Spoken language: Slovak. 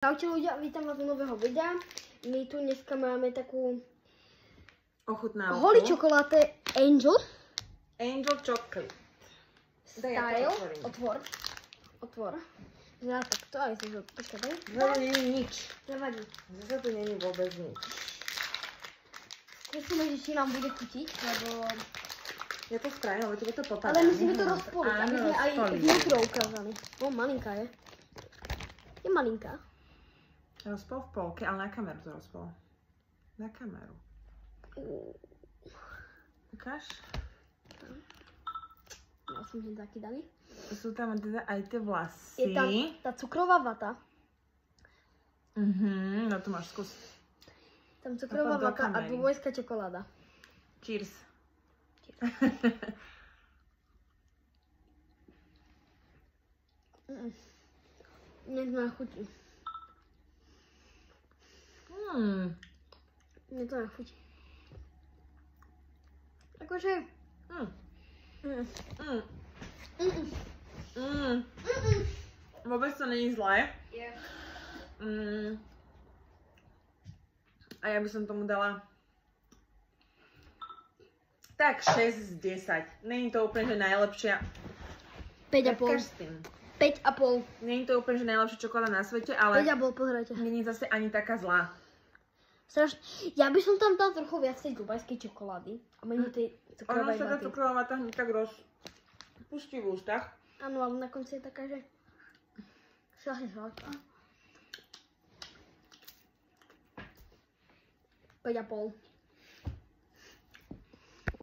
Čaute ľudia, vítam vás z nového videa. My tu dneska máme takú ochutnávku. Holly čokoláde Angel. Angel chocolate. Style. Otvor. Ja takto, aj som to počkaj. Zase není nič. Nevadí. Zase tu není vôbec nič. Skúsime, že či nám bude chutiť, lebo... Ja to spravím, lebo tebe to popadá. Ale musíme to rozpoliť, aby sme aj vnútro ukázali. Malinká je. Je malinká. Rozpol v polke, ale na kameru to rozpol. Na kameru. Ukáž? Ja som hneď taký daný. Sú tam teda aj tie vlasy. Je tam tá cukrová vata. No to máš skús. Tam cukrová vata a dvojská čokoláda. Cheers. Mne to nechutí. Mne to nechutí. Akože... Vôbec to není zlé. A ja by som tomu dala tak 6 z 10. Není to úplne, že najlepšia. 5,5. 5,5. Není to úplne, že najlepšia čokoláda na svete, ale 5,5, pozrite. není zase ani taká zlá. Ja by som tam dal trochu viac tej dubajskej čokolády. A menej tej cukrovej Ono sa tá vaty. cukrová vata hneď tak rozpustí v ústach. Áno, ale na konci je taká, že... Šľahne sladká. 5,5.